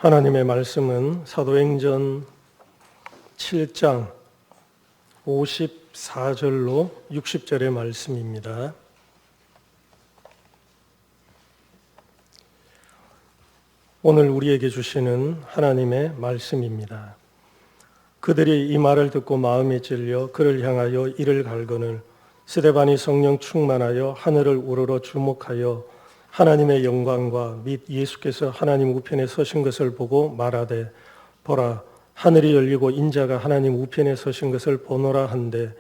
하나님의 말씀은 사도행전 7장 54절로 60절의 말씀입니다. 오늘 우리에게 주시는 하나님의 말씀입니다. 그들이 이 말을 듣고 마음에 찔려 그를 향하여 이를 갈거늘 스데반이 성령 충만하여 하늘을 우러러 주목하여 하나님의 영광과 및 예수께서 하나님 우편에 서신 것을 보고 말하되 보라 하늘이 열리고 인자가 하나님 우편에 서신 것을 보노라 한데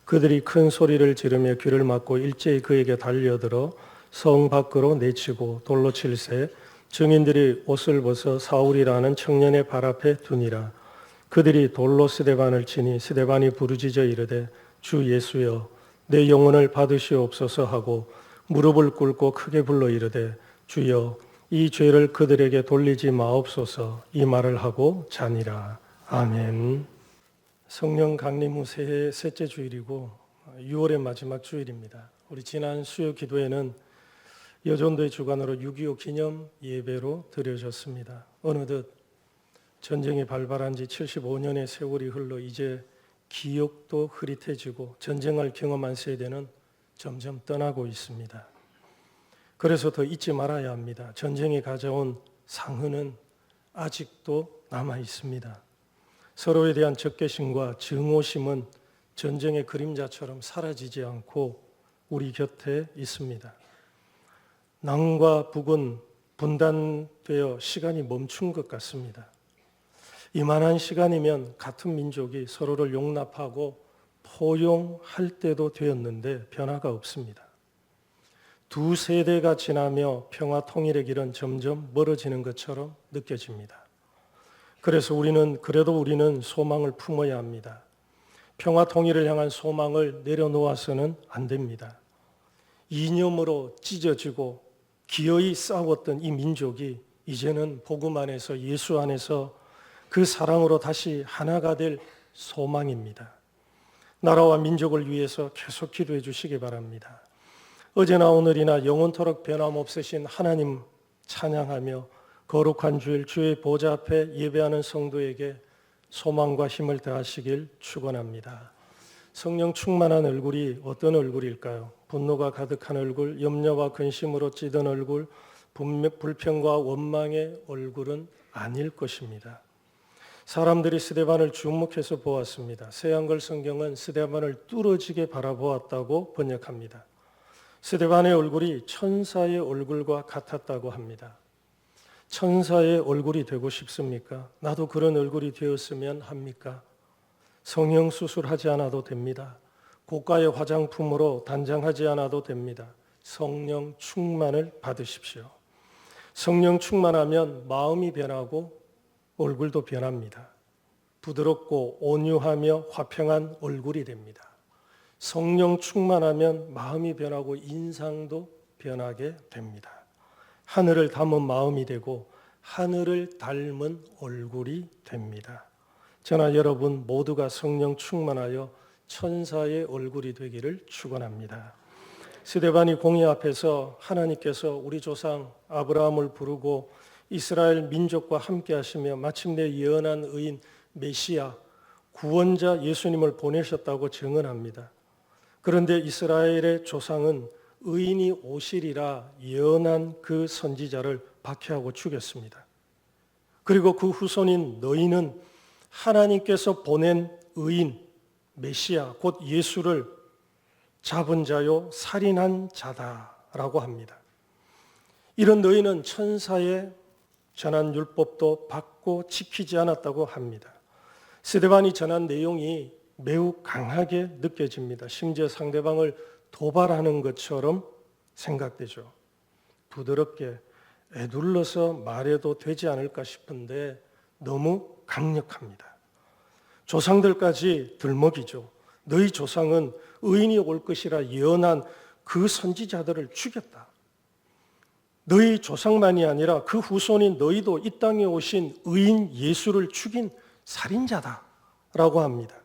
그들이 큰 소리를 지르며 귀를 막고 일제히 그에게 달려들어 성 밖으로 내치고 돌로 칠세 증인들이 옷을 벗어 사울이라는 청년의 발 앞에 두니라. 그들이 돌로 스데반을 치니 스데반이 부르짖어 이르되 주 예수여 내 영혼을 받으시옵소서 하고 무릎을 꿇고 크게 불러 이르되 주여 이 죄를 그들에게 돌리지 마옵소서 이 말을 하고 자니라. 아멘. 성령 강림 후 새해 셋째 주일이고 6월의 마지막 주일입니다. 우리 지난 수요 기도회는 여전도의 주관으로 6.25 기념 예배로 드려졌습니다. 어느덧 전쟁이 발발한 지 75년의 세월이 흘러 이제 기억도 흐릿해지고 전쟁을 경험한 세대는 점점 떠나고 있습니다. 그래서 더 잊지 말아야 합니다. 전쟁이 가져온 상흔은 아직도 남아 있습니다. 서로에 대한 적개심과 증오심은 전쟁의 그림자처럼 사라지지 않고 우리 곁에 있습니다. 남과 북은 분단되어 시간이 멈춘 것 같습니다. 이만한 시간이면 같은 민족이 서로를 용납하고 포용할 때도 되었는데 변화가 없습니다. 두 세대가 지나며 평화 통일의 길은 점점 멀어지는 것처럼 느껴집니다. 그래서 우리는 소망을 품어야 합니다. 평화 통일을 향한 소망을 내려놓아서는 안 됩니다. 이념으로 찢어지고 기어이 싸웠던 이 민족이 이제는 복음 안에서 예수 안에서 그 사랑으로 다시 하나가 될 소망입니다. 나라와 민족을 위해서 계속 기도해 주시기 바랍니다. 어제나 오늘이나 영원토록 변함없으신 하나님 찬양하며 거룩한 주일 주의 보좌 앞에 예배하는 성도에게 소망과 힘을 다하시길 축원합니다. 성령 충만한 얼굴이 어떤 얼굴일까요? 분노가 가득한 얼굴, 염려와 근심으로 찌든 얼굴, 불평과 원망의 얼굴은 아닐 것입니다. 사람들이 스데반을 주목해서 보았습니다. 새한글 성경은 스데반을 뚫어지게 바라보았다고 번역합니다. 스데반의 얼굴이 천사의 얼굴과 같았다고 합니다. 천사의 얼굴이 되고 싶습니까? 나도 그런 얼굴이 되었으면 합니까? 성형 수술하지 않아도 됩니다. 고가의 화장품으로 단장하지 않아도 됩니다. 성령 충만을 받으십시오. 성령 충만하면 마음이 변하고 얼굴도 변합니다. 부드럽고 온유하며 화평한 얼굴이 됩니다. 성령 충만하면 마음이 변하고 인상도 변하게 됩니다. 하늘을 닮은 마음이 되고 하늘을 닮은 얼굴이 됩니다. 저나 여러분 모두가 성령 충만하여 천사의 얼굴이 되기를 축원합니다. 스데반이 공의 앞에서 하나님께서 우리 조상 아브라함을 부르고 이스라엘 민족과 함께 하시며 마침내 예언한 의인 메시아 구원자 예수님을 보내셨다고 증언합니다. 그런데 이스라엘의 조상은 의인이 오시리라 예언한 그 선지자를 박해하고 죽였습니다. 그리고 그 후손인 너희는 하나님께서 보낸 의인 메시아 곧 예수를 잡은 자요 살인한 자다라고 합니다. 이런 너희는 천사의 전한 율법도 받고 지키지 않았다고 합니다. 스데반이 전한 내용이 매우 강하게 느껴집니다. 심지어 상대방을 도발하는 것처럼 생각되죠. 부드럽게 애둘러서 말해도 되지 않을까 싶은데 너무 강력합니다. 조상들까지 들먹이죠. 너희 조상은 의인이 올 것이라 예언한 그 선지자들을 죽였다. 너희 조상만이 아니라 그 후손인 너희도 이 땅에 오신 의인 예수를 죽인 살인자다라고 합니다.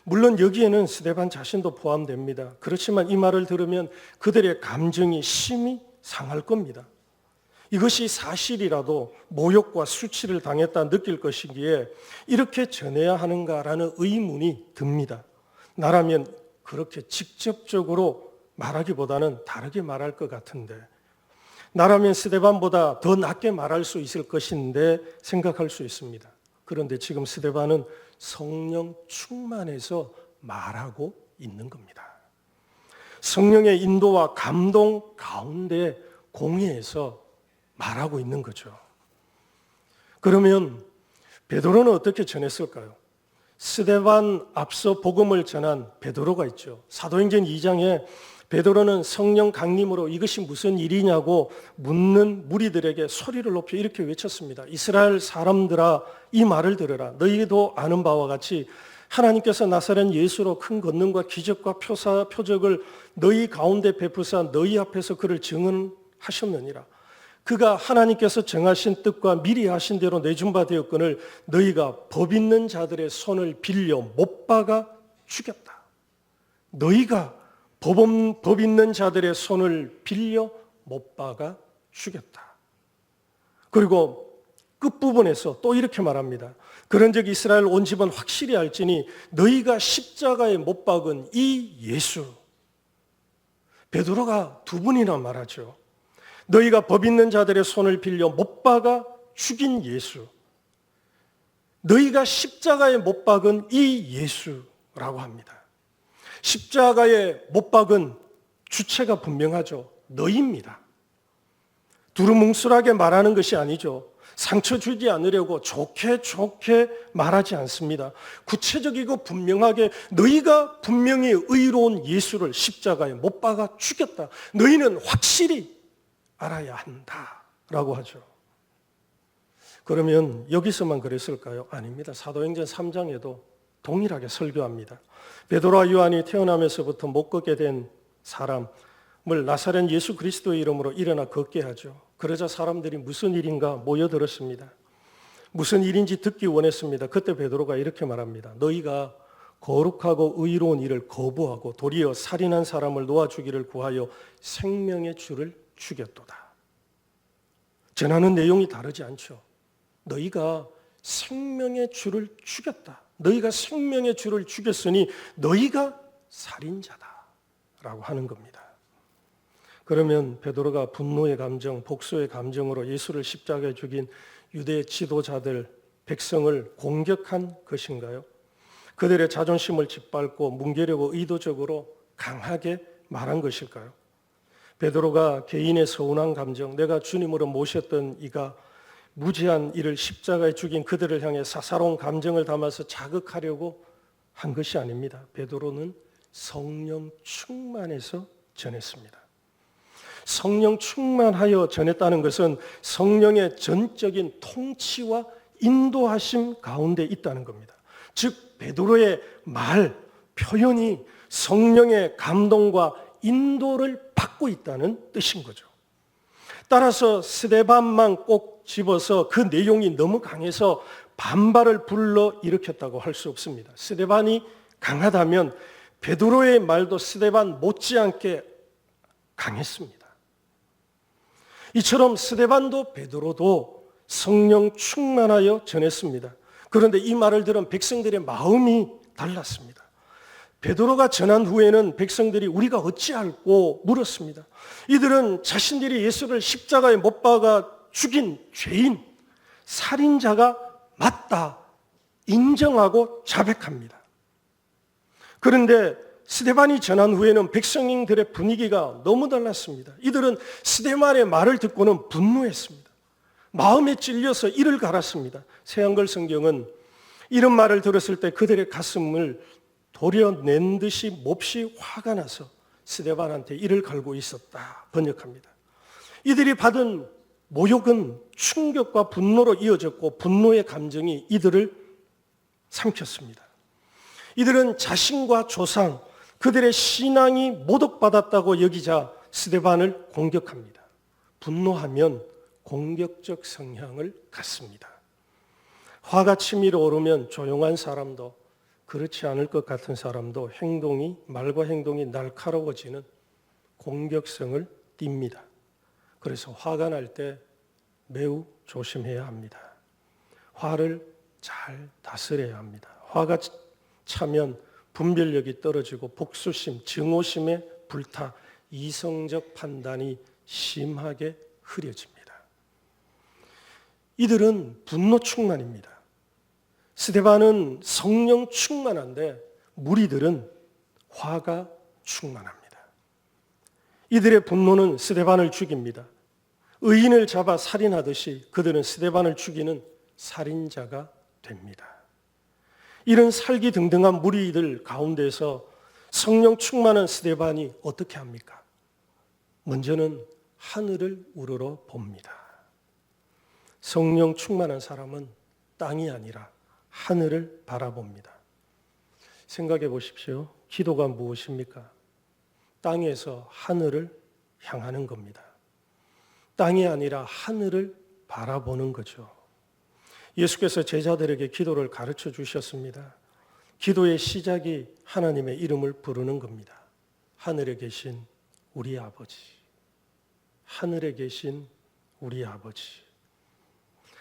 물론 여기에는 스데반 자신도 포함됩니다. 그렇지만 이 말을 들으면 그들의 감정이 심히 상할 겁니다. 이것이 사실이라도 모욕과 수치를 당했다 느낄 것이기에 이렇게 전해야 하는가라는 의문이 듭니다. 나라면 그렇게 직접적으로 말하기보다는 다르게 말할 것 같은데, 나라면 스데반보다 더 낫게 말할 수 있을 것인데 생각할 수 있습니다. 그런데 지금 스데반은 성령 충만해서 말하고 있는 겁니다. 성령의 인도와 감동 가운데 공의해서 말하고 있는 거죠. 그러면 베드로는 어떻게 전했을까요? 스데반 앞서 복음을 전한 베드로가 있죠. 사도행전 2장에 베드로는 성령 강림으로 이것이 무슨 일이냐고 묻는 무리들에게 소리를 높여 이렇게 외쳤습니다. 이스라엘 사람들아, 이 말을 들으라. 너희도 아는 바와 같이 하나님께서 나사렛 예수로 큰 권능과 기적과 표적을 너희 가운데 베푸사 너희 앞에서 그를 증언하셨느니라. 그가 하나님께서 정하신 뜻과 미리 하신 대로 내준 바 되었거늘 너희가 법 있는 자들의 손을 빌려 못 박아 죽였다. 너희가 법 있는 자들의 손을 빌려 못 박아 죽였다. 그리고 끝부분에서 또 이렇게 말합니다. 그런즉 이스라엘 온 집은 확실히 알지니 너희가 십자가에 못 박은 이 예수. 베드로가 두 번이나 말하죠. 너희가 법 있는 자들의 손을 빌려 못 박아 죽인 예수. 너희가 십자가에 못 박은 이 예수라고 합니다. 십자가에 못 박은 주체가 분명하죠. 너희입니다. 두루뭉술하게 말하는 것이 아니죠. 상처 주지 않으려고 좋게 말하지 않습니다. 구체적이고 분명하게 너희가 분명히 의로운 예수를 십자가에 못 박아 죽였다. 너희는 확실히 알아야 한다라고 하죠. 그러면 여기서만 그랬을까요? 아닙니다. 사도행전 3장에도 동일하게 설교합니다. 베드로와 요한이 태어나면서부터 못 걷게 된 사람을 나사렛 예수 그리스도의 이름으로 일어나 걷게 하죠. 그러자 사람들이 무슨 일인가 모여들었습니다. 무슨 일인지 듣기 원했습니다. 그때 베드로가 이렇게 말합니다. 너희가 거룩하고 의로운 일을 거부하고 도리어 살인한 사람을 놓아주기를 구하여 생명의 주를 죽였도다. 전하는 내용이 다르지 않죠. 너희가 생명의 주를 죽였다. 너희가 생명의 주를 죽였으니 너희가 살인자다라고 하는 겁니다. 그러면 베드로가 분노의 감정, 복수의 감정으로 예수를 십자가에 죽인 유대 지도자들, 백성을 공격한 것인가요? 그들의 자존심을 짓밟고 뭉개려고 의도적으로 강하게 말한 것일까요? 베드로가 개인의 서운한 감정, 내가 주님으로 모셨던 이가 무지한 이를 십자가에 죽인 그들을 향해 사사로운 감정을 담아서 자극하려고 한 것이 아닙니다. 베드로는 성령 충만해서 전했습니다. 성령 충만하여 전했다는 것은 성령의 전적인 통치와 인도하심 가운데 있다는 겁니다. 즉 베드로의 말, 표현이 성령의 감동과 인도를 받고 있다는 뜻인 거죠. 따라서 스데반만 꼭 집어서 그 내용이 너무 강해서 반발을 불러 일으켰다고 할 수 없습니다. 스데반이 강하다면 베드로의 말도 스데반 못지않게 강했습니다. 이처럼 스데반도 베드로도 성령 충만하여 전했습니다. 그런데 이 말을 들은 백성들의 마음이 달랐습니다. 베드로가 전한 후에는 백성들이 우리가 어찌할꼬 물었습니다. 이들은 자신들이 예수를 십자가에 못 박아 죽인 죄인, 살인자가 맞다 인정하고 자백합니다. 그런데 스데반이 전한 후에는 백성들의 분위기가 너무 달랐습니다. 이들은 스데반의 말을 듣고는 분노했습니다. 마음에 찔려서 이를 갈았습니다. 새한글 성경은 이런 말을 들었을 때 그들의 가슴을 도려낸 듯이 몹시 화가 나서 스데반한테 이를 갈고 있었다 번역합니다. 이들이 받은 모욕은 충격과 분노로 이어졌고 분노의 감정이 이들을 삼켰습니다. 이들은 자신과 조상, 그들의 신앙이 모독받았다고 여기자 스데반을 공격합니다. 분노하면 공격적 성향을 갖습니다. 화가 치밀어 오르면 조용한 사람도 그렇지 않을 것 같은 사람도 말과 행동이 날카로워지는 공격성을 띱니다. 그래서 화가 날 때 매우 조심해야 합니다. 화를 잘 다스려야 합니다. 화가 차면 분별력이 떨어지고 복수심, 증오심에 불타 이성적 판단이 심하게 흐려집니다. 이들은 분노 충만입니다. 스데반은 성령 충만한데 무리들은 화가 충만합니다. 이들의 분노는 스데반을 죽입니다. 의인을 잡아 살인하듯이 그들은 스데반을 죽이는 살인자가 됩니다. 이런 살기등등한 무리들 가운데서 성령 충만한 스데반이 어떻게 합니까? 먼저는 하늘을 우러러 봅니다. 성령 충만한 사람은 땅이 아니라 하늘을 바라봅니다. 생각해 보십시오. 기도가 무엇입니까? 땅에서 하늘을 향하는 겁니다. 땅이 아니라 하늘을 바라보는 거죠. 예수께서 제자들에게 기도를 가르쳐 주셨습니다. 기도의 시작이 하나님의 이름을 부르는 겁니다. 하늘에 계신 우리 아버지. 하늘에 계신 우리 아버지.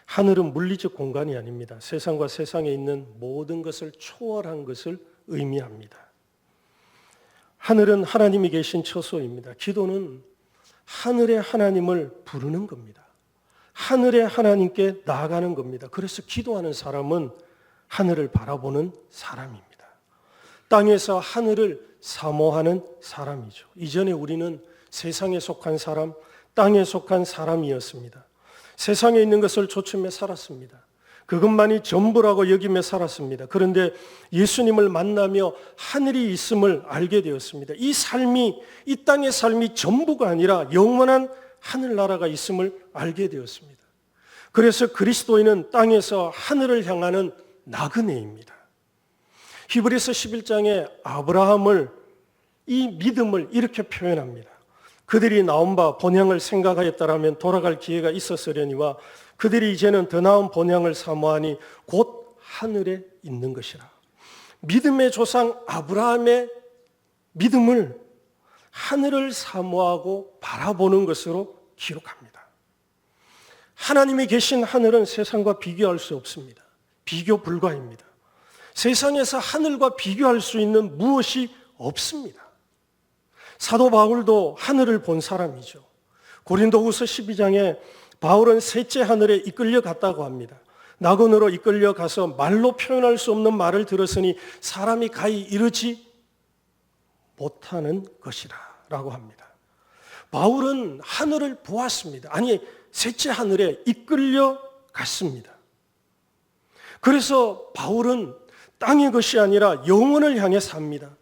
하늘은 물리적 공간이 아닙니다. 세상과 세상에 있는 모든 것을 초월한 것을 의미합니다. 하늘은 하나님이 계신 처소입니다. 기도는 하늘의 하나님을 부르는 겁니다. 하늘의 하나님께 나아가는 겁니다. 그래서 기도하는 사람은 하늘을 바라보는 사람입니다. 땅에서 하늘을 사모하는 사람이죠. 이전에 우리는 세상에 속한 사람, 땅에 속한 사람이었습니다. 세상에 있는 것을 좇으며 살았습니다. 그것만이 전부라고 여기며 살았습니다. 그런데 예수님을 만나며 하늘이 있음을 알게 되었습니다. 이 삶이, 이 땅의 삶이 전부가 아니라 영원한 하늘나라가 있음을 알게 되었습니다. 그래서 그리스도인은 땅에서 하늘을 향하는 나그네입니다. 히브리서 11장에 아브라함을, 이 믿음을 이렇게 표현합니다. 그들이 나온 바 본향을 생각하였다라면 돌아갈 기회가 있었으려니와 그들이 이제는 더 나은 본향을 사모하니 곧 하늘에 있는 것이라. 믿음의 조상 아브라함의 믿음을 하늘을 사모하고 바라보는 것으로 기록합니다. 하나님이 계신 하늘은 세상과 비교할 수 없습니다. 비교 불가입니다. 세상에서 하늘과 비교할 수 있는 무엇이 없습니다. 사도 바울도 하늘을 본 사람이죠. 고린도후서 12장에 바울은 셋째 하늘에 이끌려 갔다고 합니다. 낙원으로 이끌려 가서 말로 표현할 수 없는 말을 들었으니 사람이 가히 이르지 못하는 것이라 라고 합니다. 바울은 하늘을 보았습니다. 아니, 셋째 하늘에 이끌려 갔습니다. 그래서 바울은 땅의 것이 아니라 영혼을 향해 삽니다.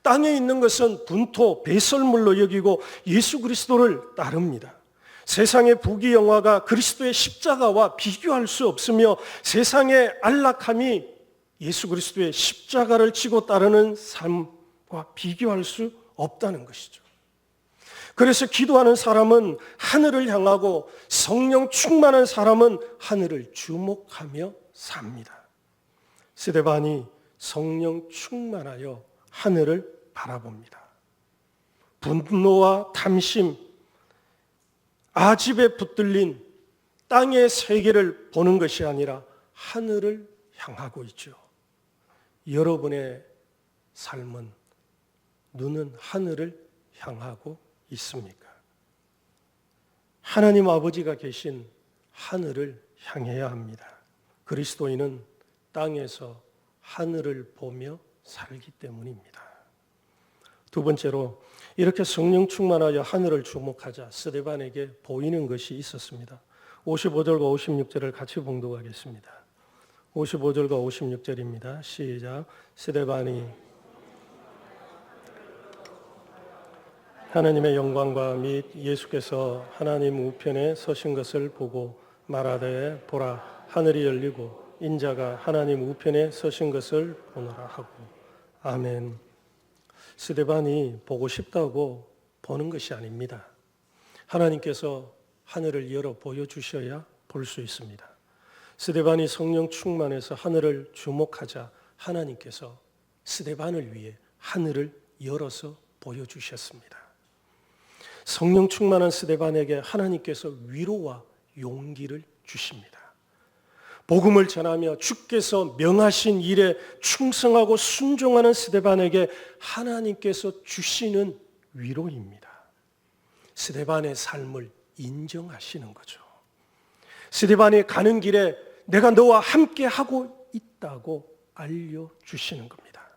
땅에 있는 것은 분토, 배설물로 여기고 예수 그리스도를 따릅니다. 세상의 부귀영화가 그리스도의 십자가와 비교할 수 없으며 세상의 안락함이 예수 그리스도의 십자가를 지고 따르는 삶과 비교할 수 없다는 것이죠. 그래서 기도하는 사람은 하늘을 향하고 성령 충만한 사람은 하늘을 주목하며 삽니다. 스데반이 성령 충만하여 하늘을 바라봅니다. 분노와 탐심, 아집에 붙들린 땅의 세계를 보는 것이 아니라 하늘을 향하고 있죠. 여러분의 삶은 눈은 하늘을 향하고 있습니까? 하나님 아버지가 계신 하늘을 향해야 합니다. 그리스도인은 땅에서 하늘을 보며 살기 때문입니다. 두 번째로 이렇게 성령 충만하여 하늘을 주목하자 스데반에게 보이는 것이 있었습니다. 55절과 56절을 같이 봉독하겠습니다. 55절과 56절입니다. 시작. 스데반이 하나님의 영광과 및 예수께서 하나님 우편에 서신 것을 보고 말하되 보라 하늘이 열리고 인자가 하나님 우편에 서신 것을 보노라 하고. 아멘. 스데반이 보고 싶다고 보는 것이 아닙니다. 하나님께서 하늘을 열어 보여주셔야 볼 수 있습니다. 스데반이 성령 충만해서 하늘을 주목하자 하나님께서 스데반을 위해 하늘을 열어서 보여주셨습니다. 성령 충만한 스데반에게 하나님께서 위로와 용기를 주십니다. 복음을 전하며 주께서 명하신 일에 충성하고 순종하는 스데반에게 하나님께서 주시는 위로입니다. 스데반의 삶을 인정하시는 거죠. 스데반이 가는 길에 내가 너와 함께 하고 있다고 알려주시는 겁니다.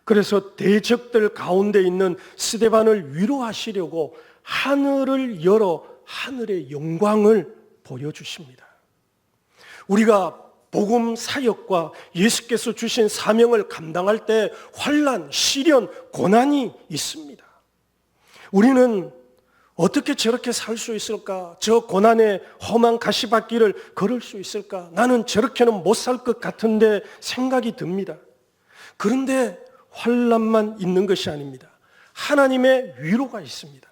그래서 대적들 가운데 있는 스데반을 위로하시려고 하늘을 열어 하늘의 영광을 보여주십니다. 우리가 복음 사역과 예수께서 주신 사명을 감당할 때 환난, 시련, 고난이 있습니다. 우리는 어떻게 저렇게 살 수 있을까? 저 고난의 험한 가시밭길을 걸을 수 있을까? 나는 저렇게는 못 살 것 같은데 생각이 듭니다. 그런데 환난만 있는 것이 아닙니다. 하나님의 위로가 있습니다.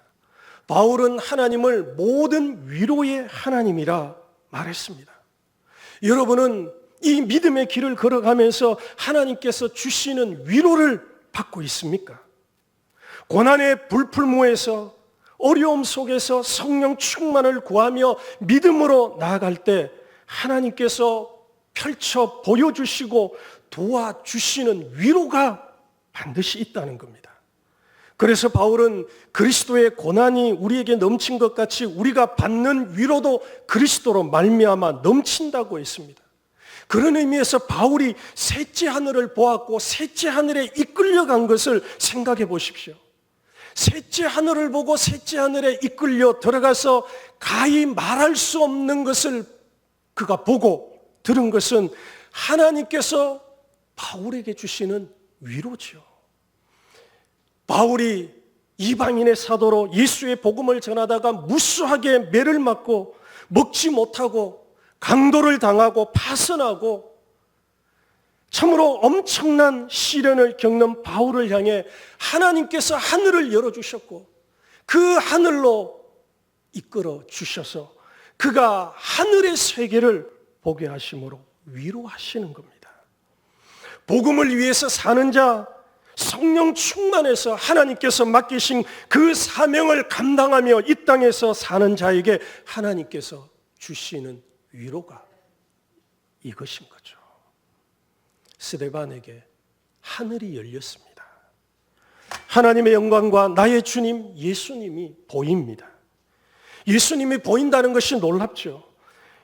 바울은 하나님을 모든 위로의 하나님이라 말했습니다. 여러분은 이 믿음의 길을 걸어가면서 하나님께서 주시는 위로를 받고 있습니까? 고난의 불풀무에서 어려움 속에서 성령 충만을 구하며 믿음으로 나아갈 때 하나님께서 펼쳐 보여주시고 도와주시는 위로가 반드시 있다는 겁니다. 그래서 바울은 그리스도의 고난이 우리에게 넘친 것 같이 우리가 받는 위로도 그리스도로 말미암아 넘친다고 했습니다. 그런 의미에서 바울이 셋째 하늘을 보았고 셋째 하늘에 이끌려간 것을 생각해 보십시오. 셋째 하늘을 보고 셋째 하늘에 이끌려 들어가서 가히 말할 수 없는 것을 그가 보고 들은 것은 하나님께서 바울에게 주시는 위로죠. 바울이 이방인의 사도로 예수의 복음을 전하다가 무수하게 매를 맞고 먹지 못하고 강도를 당하고 파선하고 참으로 엄청난 시련을 겪는 바울을 향해 하나님께서 하늘을 열어주셨고 그 하늘로 이끌어 주셔서 그가 하늘의 세계를 보게 하심으로 위로하시는 겁니다. 복음을 위해서 사는 자, 성령 충만해서 하나님께서 맡기신 그 사명을 감당하며 이 땅에서 사는 자에게 하나님께서 주시는 위로가 이것인 거죠. 스데반에게 하늘이 열렸습니다. 하나님의 영광과 나의 주님 예수님이 보입니다. 예수님이 보인다는 것이 놀랍죠.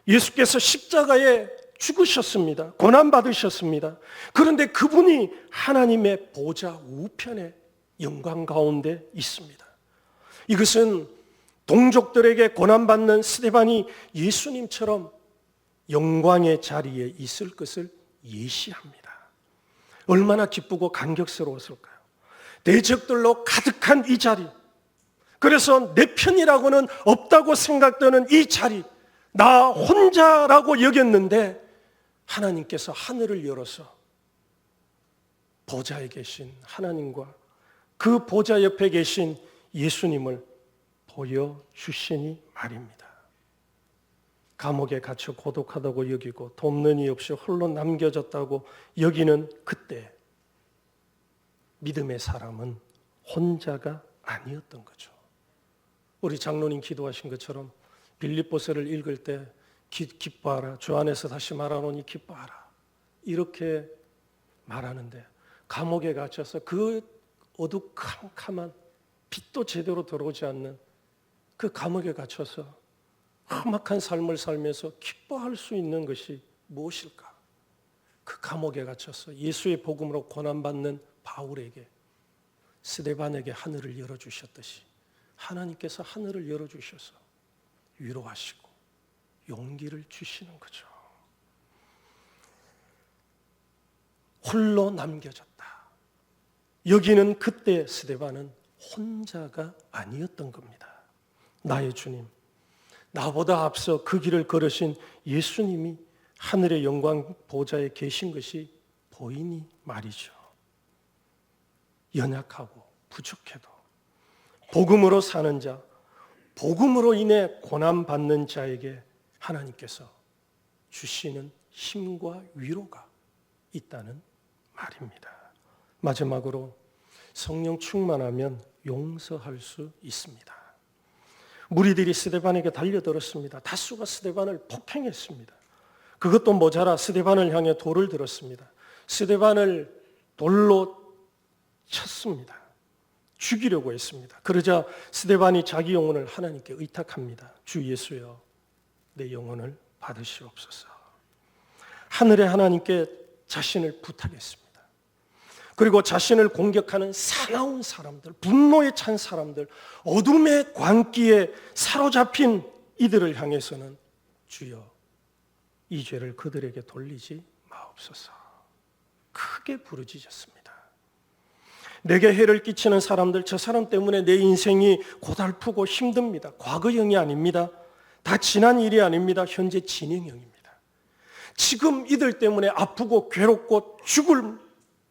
예수께서 십자가에 죽으셨습니다. 고난받으셨습니다. 그런데 그분이 하나님의 보좌 우편에 영광 가운데 있습니다. 이것은 동족들에게 고난받는 스데반이 예수님처럼 영광의 자리에 있을 것을 예시합니다. 얼마나 기쁘고 감격스러웠을까요? 대적들로 가득한 이 자리, 그래서 내 편이라고는 없다고 생각되는 이 자리, 나 혼자라고 여겼는데 하나님께서 하늘을 열어서 보좌에 계신 하나님과 그 보좌 옆에 계신 예수님을 보여주시니 말입니다. 감옥에 갇혀 고독하다고 여기고 돕는 이 없이 홀로 남겨졌다고 여기는 그때 믿음의 사람은 혼자가 아니었던 거죠. 우리 장로님 기도하신 것처럼 빌립보서를 읽을 때 기뻐하라, 주 안에서 다시 말하노니 기뻐하라, 이렇게 말하는데 감옥에 갇혀서 그 어두컴컴한 빛도 제대로 들어오지 않는 그 감옥에 갇혀서 험악한 삶을 살면서 기뻐할 수 있는 것이 무엇일까? 그 감옥에 갇혀서 예수의 복음으로 고난받는 바울에게, 스데반에게 하늘을 열어주셨듯이 하나님께서 하늘을 열어주셔서 위로하시고 용기를 주시는 거죠. 홀로 남겨졌다. 여기는 그때 스데반은 혼자가 아니었던 겁니다. 나의 주님, 나보다 앞서 그 길을 걸으신 예수님이 하늘의 영광 보좌에 계신 것이 보이니 말이죠. 연약하고 부족해도 복음으로 사는 자, 복음으로 인해 고난받는 자에게 하나님께서 주시는 힘과 위로가 있다는 말입니다. 마지막으로 성령 충만하면 용서할 수 있습니다. 무리들이 스데반에게 달려들었습니다. 다수가 스데반을 폭행했습니다. 그것도 모자라 스데반을 향해 돌을 들었습니다. 스데반을 돌로 쳤습니다. 죽이려고 했습니다. 그러자 스데반이 자기 영혼을 하나님께 의탁합니다. 주 예수여, 내 영혼을 받으시옵소서. 하늘의 하나님께 자신을 부탁했습니다. 그리고 자신을 공격하는 사나운 사람들, 분노에 찬 사람들, 어둠의 광기에 사로잡힌 이들을 향해서는 주여, 이 죄를 그들에게 돌리지 마옵소서. 크게 부르짖었습니다. 내게 해를 끼치는 사람들, 저 사람 때문에 내 인생이 고달프고 힘듭니다. 과거형이 아닙니다. 다 지난 일이 아닙니다. 현재 진행형입니다. 지금 이들 때문에 아프고 괴롭고 죽을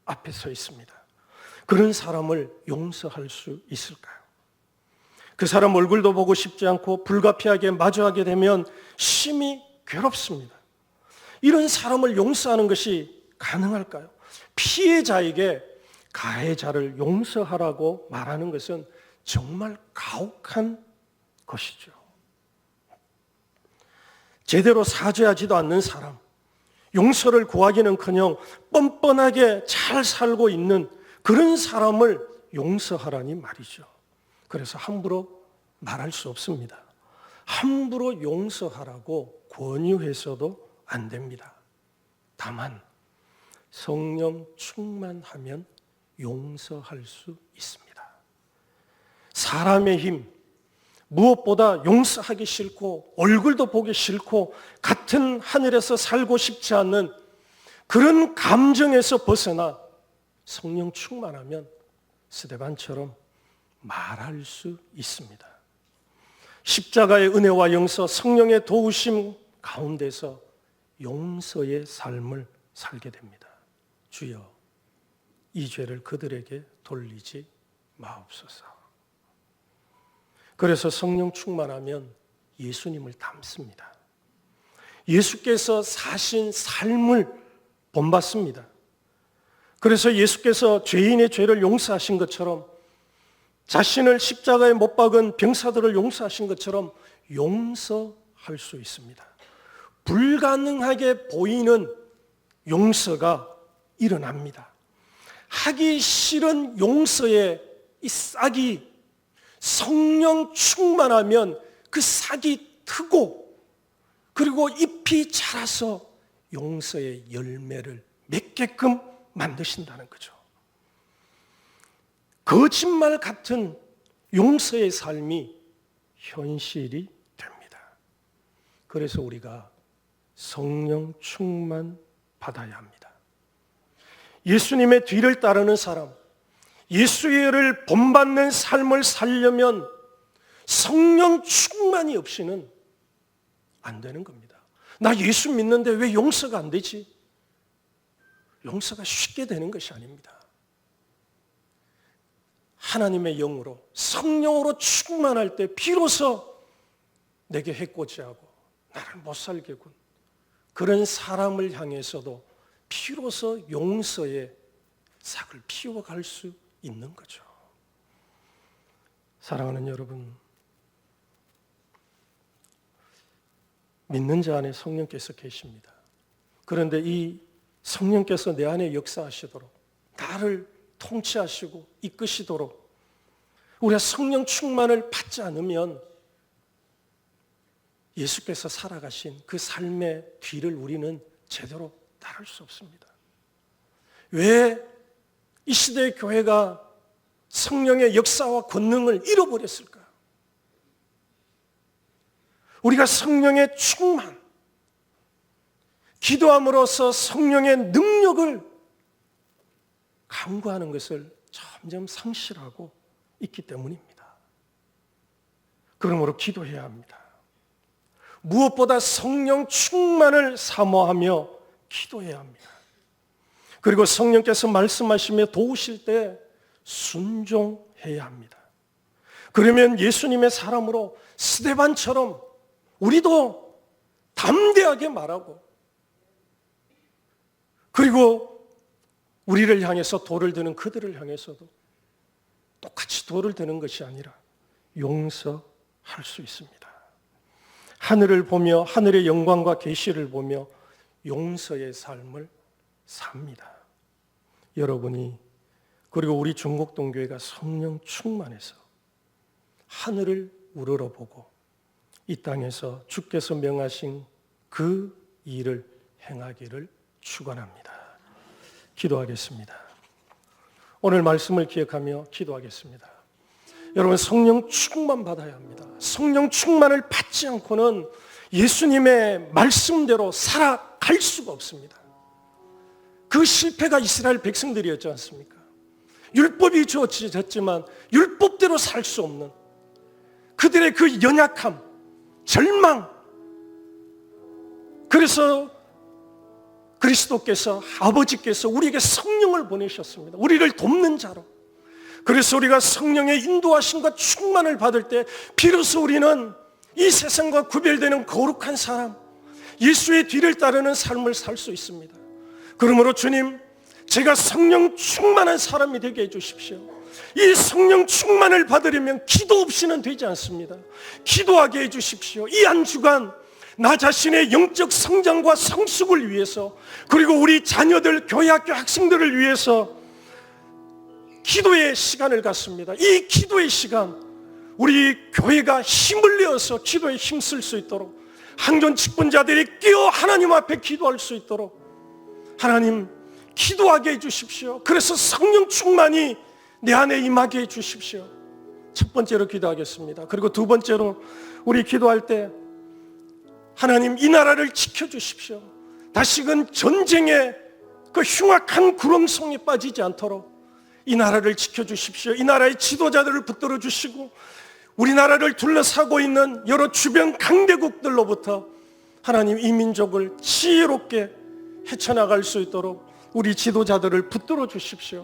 앞에 서 있습니다. 그런 사람을 용서할 수 있을까요? 그 사람 얼굴도 보고 싶지 않고 불가피하게 마주하게 되면 심히 괴롭습니다. 이런 사람을 용서하는 것이 가능할까요? 피해자에게 가해자를 용서하라고 말하는 것은 정말 가혹한 것이죠. 제대로 사죄하지도 않는 사람, 용서를 구하기는커녕 뻔뻔하게 잘 살고 있는 그런 사람을 용서하라니 말이죠. 그래서 함부로 말할 수 없습니다. 함부로 용서하라고 권유해서도 안 됩니다. 다만 성령 충만하면 용서할 수 있습니다. 사람의 힘, 무엇보다 용서하기 싫고 얼굴도 보기 싫고 같은 하늘에서 살고 싶지 않는 그런 감정에서 벗어나 성령 충만하면 스데반처럼 말할 수 있습니다. 십자가의 은혜와 용서, 성령의 도우심 가운데서 용서의 삶을 살게 됩니다. 주여, 이 죄를 그들에게 돌리지 마옵소서. 그래서 성령 충만하면 예수님을 닮습니다. 예수께서 사신 삶을 본받습니다. 그래서 예수께서 죄인의 죄를 용서하신 것처럼 자신을 십자가에 못 박은 병사들을 용서하신 것처럼 용서할 수 있습니다. 불가능하게 보이는 용서가 일어납니다. 하기 싫은 용서의 이 싹이 성령 충만하면 그 싹이 트고 그리고 잎이 자라서 용서의 열매를 맺게끔 만드신다는 거죠. 거짓말 같은 용서의 삶이 현실이 됩니다. 그래서 우리가 성령 충만 받아야 합니다. 예수님의 뒤를 따르는 사람, 예수를 본받는 삶을 살려면 성령 충만이 없이는 안 되는 겁니다. 나 예수 믿는데 왜 용서가 안 되지? 용서가 쉽게 되는 것이 아닙니다. 하나님의 영으로, 성령으로 충만할 때 비로소 내게 해코지하고 나를 못 살게 군 그런 사람을 향해서도 비로소 용서의 싹을 피워갈 수 있는 거죠. 사랑하는 여러분, 믿는 자 안에 성령께서 계십니다. 그런데 이 성령께서 내 안에 역사하시도록, 나를 통치하시고 이끄시도록 우리가 성령 충만을 받지 않으면 예수께서 살아가신 그 삶의 뒤를 우리는 제대로 따를 수 없습니다. 왜 이 시대의 교회가 성령의 역사와 권능을 잃어버렸을까요? 우리가 성령의 충만, 기도함으로써 성령의 능력을 간구하는 것을 점점 상실하고 있기 때문입니다. 그러므로 기도해야 합니다. 무엇보다 성령 충만을 사모하며 기도해야 합니다. 그리고 성령께서 말씀하시며 도우실 때 순종해야 합니다. 그러면 예수님의 사람으로 스데반처럼 우리도 담대하게 말하고, 그리고 우리를 향해서 돌을 드는 그들을 향해서도 똑같이 돌을 드는 것이 아니라 용서할 할 수 있습니다. 하늘을 보며 하늘의 영광과 계시를 보며 용서의 삶을 삽니다. 여러분이 그리고 우리 중곡동교회가 성령 충만해서 하늘을 우러러보고 이 땅에서 주께서 명하신 그 일을 행하기를 축원합니다. 기도하겠습니다. 오늘 말씀을 기억하며 기도하겠습니다. 여러분, 성령 충만 받아야 합니다. 성령 충만을 받지 않고는 예수님의 말씀대로 살아갈 수가 없습니다. 그 실패가 이스라엘 백성들이었지 않습니까? 율법이 주어졌지만 율법대로 살 수 없는 그들의 그 연약함, 절망. 그래서 그리스도께서, 아버지께서 우리에게 성령을 보내셨습니다. 우리를 돕는 자로. 그래서 우리가 성령의 인도하심과 충만을 받을 때 비로소 우리는 이 세상과 구별되는 거룩한 사람, 예수의 뒤를 따르는 삶을 살 수 있습니다. 그러므로 주님, 제가 성령 충만한 사람이 되게 해주십시오. 이 성령 충만을 받으려면 기도 없이는 되지 않습니다. 기도하게 해주십시오. 이 한 주간 나 자신의 영적 성장과 성숙을 위해서, 그리고 우리 자녀들, 교회학교 학생들을 위해서 기도의 시간을 갖습니다. 이 기도의 시간, 우리 교회가 힘을 내어서 기도에 힘쓸 수 있도록, 항존 직분자들이 끼어 하나님 앞에 기도할 수 있도록 하나님 기도하게 해주십시오. 그래서 성령 충만이 내 안에 임하게 해주십시오. 첫 번째로 기도하겠습니다. 그리고 두 번째로 우리 기도할 때 하나님, 이 나라를 지켜주십시오. 다시금 전쟁의 그 흉악한 구렁텅이에 빠지지 않도록 이 나라를 지켜주십시오. 이 나라의 지도자들을 붙들어 주시고 우리나라를 둘러싸고 있는 여러 주변 강대국들로부터 하나님, 이 민족을 지혜롭게 헤쳐나갈 수 있도록 우리 지도자들을 붙들어 주십시오.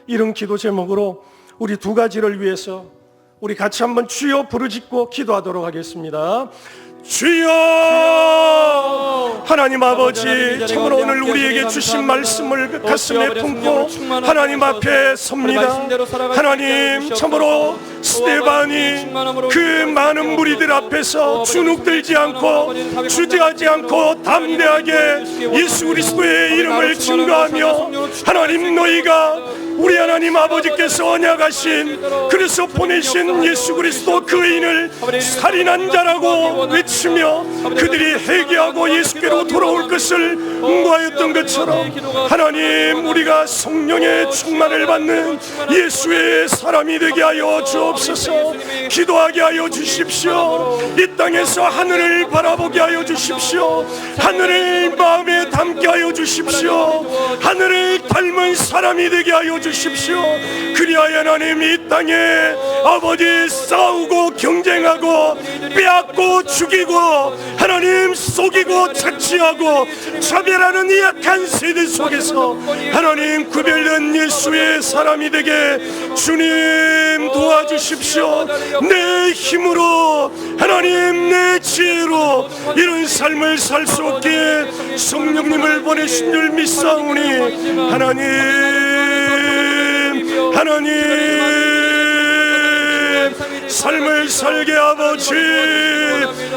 이런 기도 제목으로 우리 두 가지를 위해서 우리 같이 한번 주여 부르짖고 기도하도록 하겠습니다. 주여! 하나님 아버지, 참으로 오늘 우리에게 주신 말씀을 가슴에 품고 하나님 앞에 섭니다. 하나님, 참으로 스데반이 그 많은 무리들 앞에서 주눅들지 않고 주저하지 않고 담대하게 예수 그리스도의 이름을 증거하며, 하나님, 너희가 우리 하나님 아버지께서 언약하신, 그래서 보내신 예수 그리스도 그인을 살인한 자라고 외치며 그들이 회개하고 예수께로 돌아올 것을 응고하였던 것처럼, 하나님, 우리가 성령의 충만을 받는 예수의 사람이 되게 하여 주옵소서. 기도하게 하여 주십시오. 이 땅에서 하늘을 바라보게 하여 주십시오. 하늘을 마음에 담게 하여 주십시오. 하늘을 닮은 사람이 되게 하여 주십시오. 그리하여 하나님, 이 땅에 아버지 싸우고 경쟁하고 빼앗고 죽이고 하나님 속이고 착취하고 차별하는 이 약한 세대 속에서 하나님, 구별된 예수의 사람이 되게 주님 도와주십시오. 내 힘으로, 하나님, 내 지혜로 이런 삶을 살 수 없게 성령님을 보내신 줄 믿사오니, 하나님 삶을 살게 아버지,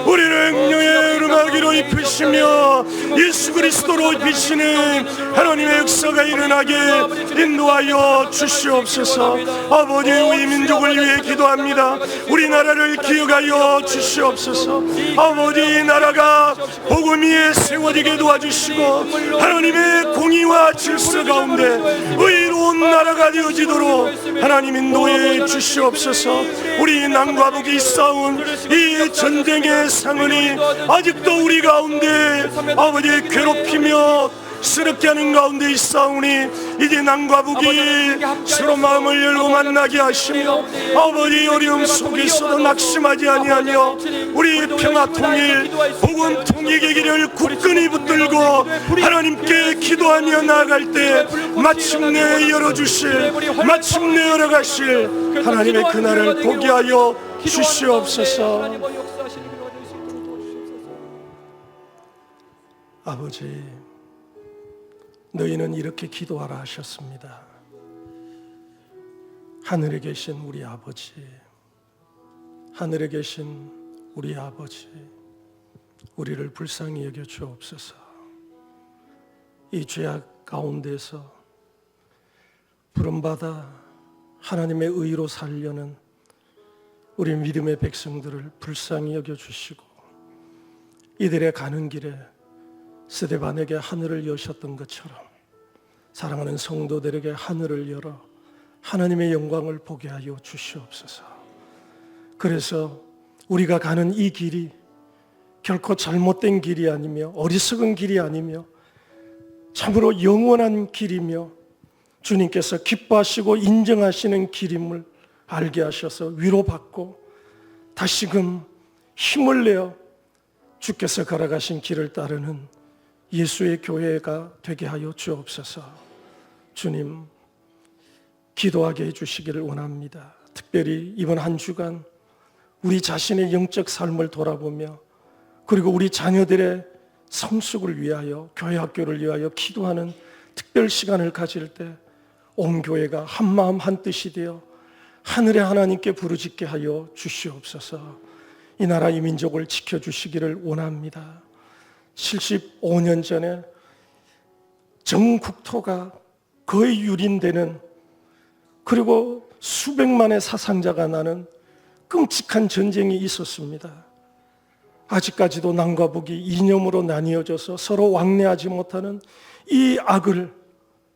우리를 능력의 음악으로 입히시며 예수 그리스도로 입히시는 하나님의 역사가 일어나게 인도하여 주시옵소서. 아버지, 우리 민족을 위해 기도합니다. 우리나라를 기억하여 주시옵소서. 아버지, 이 나라가 복음 위에 세워지게 도와주시고 하나님의 공의와 질서 가운데 의로운 나라가 되어지도록 하나님 인도해 주시옵소서. 우리 남과 북이 싸운 이 전쟁의 상흔이 아직도 우리 가운데 아버지 괴롭히며 스럽게 하는 가운데 있사오니, 이제 남과 북이 서로 마음을 열고 만나게 하시며 아버지, 어려움 속에서도 낙심하지 아니하며 우리 평화 통일, 복음 통일의 길을 굳건히 붙들고 하나님께 기도하며 나아갈 때 마침내 열어주실, 마침내 열어가실 하나님의 그날을 보게 하여 주시옵소서. 아버지, 너희는 이렇게 기도하라 하셨습니다. 하늘에 계신 우리 아버지, 하늘에 계신 우리 아버지, 우리를 불쌍히 여겨 주옵소서. 이 죄악 가운데서 부름받아 하나님의 의로 살려는 우리 믿음의 백성들을 불쌍히 여겨 주시고, 이들의 가는 길에 스데반에게 하늘을 여셨던 것처럼 사랑하는 성도들에게 하늘을 열어 하나님의 영광을 보게 하여 주시옵소서. 그래서 우리가 가는 이 길이 결코 잘못된 길이 아니며 어리석은 길이 아니며 참으로 영원한 길이며 주님께서 기뻐하시고 인정하시는 길임을 알게 하셔서 위로받고 다시금 힘을 내어 주께서 걸어가신 길을 따르는 예수의 교회가 되게 하여 주옵소서. 주님, 기도하게 해주시기를 원합니다. 특별히 이번 한 주간 우리 자신의 영적 삶을 돌아보며 그리고 우리 자녀들의 성숙을 위하여, 교회 학교를 위하여 기도하는 특별 시간을 가질 때 온 교회가 한 마음 한 뜻이 되어 하늘의 하나님께 부르짖게 하여 주시옵소서. 이 나라 이 민족을 지켜주시기를 원합니다. 75년 전에 전 국토가 거의 유린되는, 그리고 수백만의 사상자가 나는 끔찍한 전쟁이 있었습니다. 아직까지도 남과 북이 이념으로 나뉘어져서 서로 왕래하지 못하는 이 악을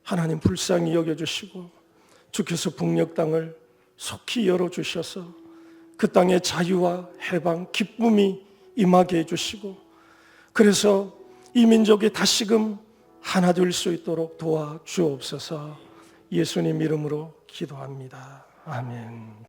하나님 불쌍히 여겨주시고 주께서 북녘 땅을 속히 열어주셔서 그 땅의 자유와 해방, 기쁨이 임하게 해주시고, 그래서 이 민족이 다시금 하나 될 수 있도록 도와주옵소서. 예수님 이름으로 기도합니다. 아멘.